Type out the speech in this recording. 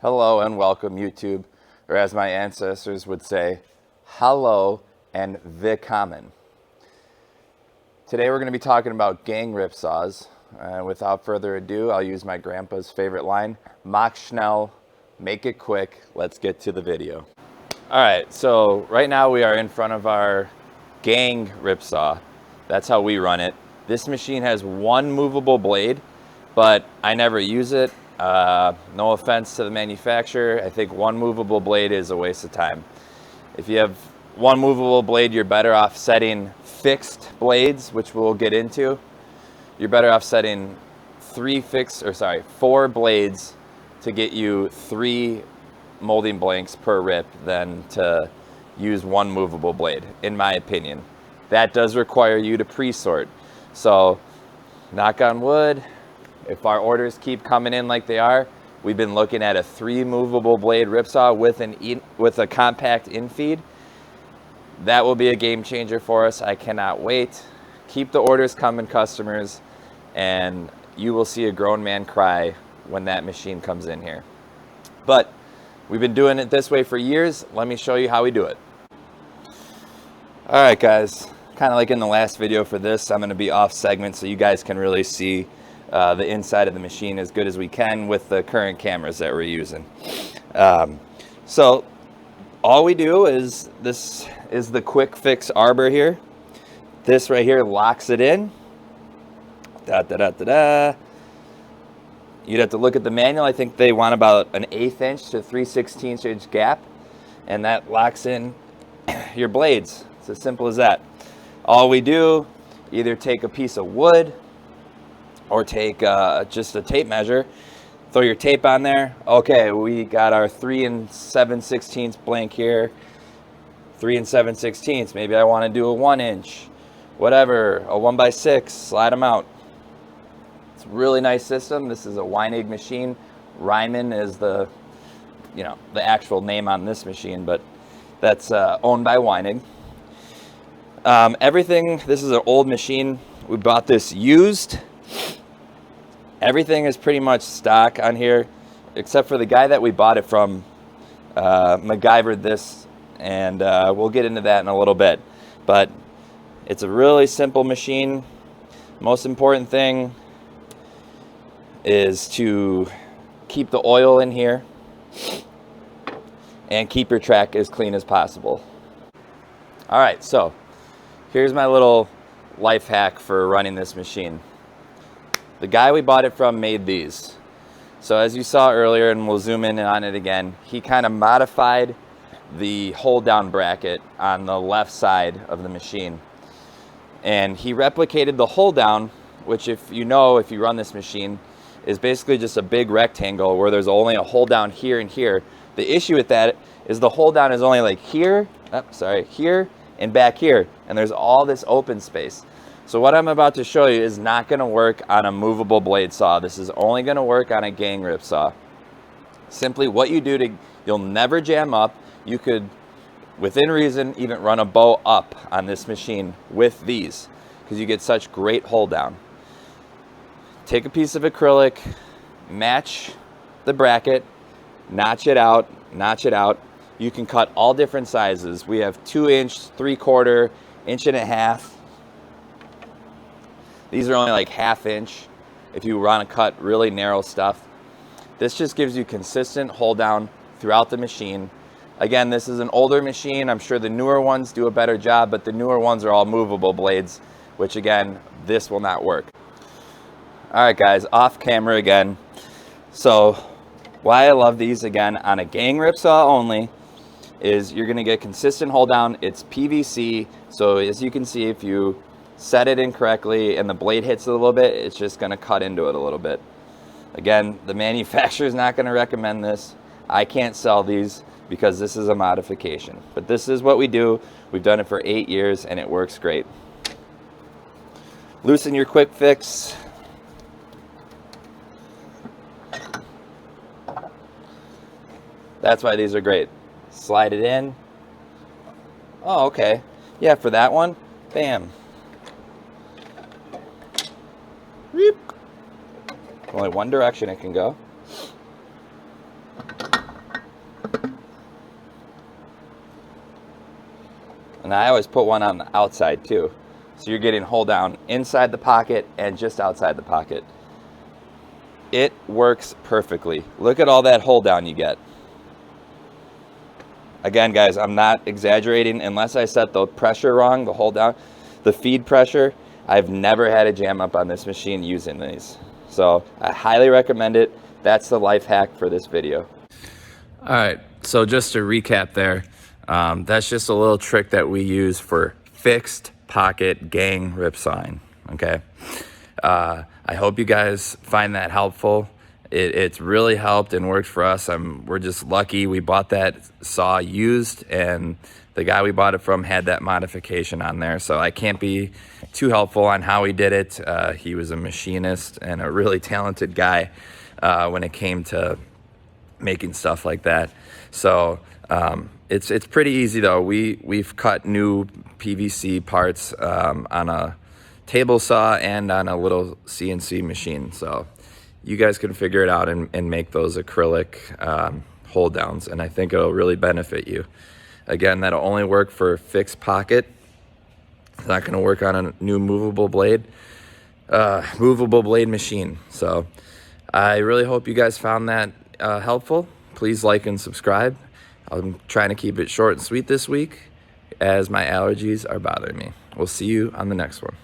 Hello and welcome, YouTube, or as my ancestors would say, hello and willkommen. Today we're going to be talking about gang ripsaws. Without further ado, I'll use my grandpa's favorite line, mach schnell, make it quick, let's get to the video. Alright, so right now we are in front of our gang ripsaw. That's how we run it. This machine has one movable blade, but I never use it. No offense to the manufacturer, I think one movable blade is a waste of time. If you have one movable blade, you're better off setting fixed blades, which we'll get into. You're better off setting four blades to get you 3 molding blanks per rip than to use one movable blade, in my opinion. That does require you to pre-sort. So, knock on wood, if our orders keep coming in like they are, we've been looking at a 3 movable blade ripsaw with a compact infeed. That will be a game changer for us. I cannot wait. Keep the orders coming, customers, and you will see a grown man cry when that machine comes in here. But we've been doing it this way for years. Let me show you how we do it. All right, guys, kind of like in the last video for this, I'm going to be off segment so you guys can really see the inside of the machine as good as we can with the current cameras that we're using. So all we do is, this is the quick fix arbor here. This right here locks it in. You'd have to look at the manual. I think they want about an 1/8 inch to 3/16 inch gap, and that locks in your blades. It's as simple as that. All we do, either take a piece of wood or take just a tape measure, throw your tape on there. Okay, we got our 3 7/16 blank here, 3 7/16. Maybe I want to do a 1 inch, whatever, a 1x6, slide them out. It's a really nice system. This is a Weinig machine. Ryman is the actual name on this machine, but that's owned by Weinig. This is an old machine. We bought this used. Everything is pretty much stock on here, except for the guy that we bought it from MacGyvered this, and we'll get into that in a little bit. But it's a really simple machine. Most important thing is to keep the oil in here and keep your track as clean as possible. All right, so here's my little life hack for running this machine. The guy we bought it from made these. So as you saw earlier, and we'll zoom in on it again, he kind of modified the hold down bracket on the left side of the machine. And he replicated the hold down, which if you run this machine, is basically just a big rectangle where there's only a hold down here and here. The issue with that is the hold down is only like here, here and back here, and there's all this open space. So what I'm about to show you is not going to work on a movable blade saw. This is only going to work on a gang rip saw. Simply what you do you'll never jam up. You could, within reason, even run a bow up on this machine with these, because you get such great hold down. Take a piece of acrylic, match the bracket, notch it out. You can cut all different sizes. We have 2 inch, 3/4, 1.5 inch. These are only like 1/2 inch if you want to cut really narrow stuff. This just gives you consistent hold down throughout the machine. Again, this is an older machine. I'm sure the newer ones do a better job, but the newer ones are all movable blades, which again, this will not work. All right, guys, off camera again. So why I love these again on a gang ripsaw only is you're gonna get consistent hold down. It's PVC, so as you can see, if you set it incorrectly and the blade hits it a little bit, it's just going to cut into it a little bit. Again, the manufacturer is not going to recommend this. I can't sell these because this is a modification. But this is what we do. We've done it for 8 years and it works great. Loosen your quick fix. That's why these are great. Slide it in. Oh, okay. Yeah, for that one, bam. Only one direction it can go. And I always put one on the outside too. So you're getting hold down inside the pocket and just outside the pocket. It works perfectly. Look at all that hold down you get. Again, guys, I'm not exaggerating. Unless I set the pressure wrong, the hold down, the feed pressure, I've never had a jam up on this machine using these. So I highly recommend it. That's the life hack for this video. All right, so just to recap there, that's just a little trick that we use for fixed pocket gang ripsawing, okay? I hope you guys find that helpful. It's really helped and worked for us. We're just lucky we bought that saw used, and the guy we bought it from had that modification on there. So I can't be too helpful on how he did it. He was a machinist and a really talented guy when it came to making stuff like that. So it's pretty easy though. We've cut new PVC parts on a table saw and on a little CNC machine. So you guys can figure it out and make those acrylic hold downs, and I think it'll really benefit you. Again, that'll only work for fixed pocket. It's not going to work on a new movable blade machine. So I really hope you guys found that helpful. Please like and subscribe. I'm trying to keep it short and sweet this week as my allergies are bothering me. We'll see you on the next one.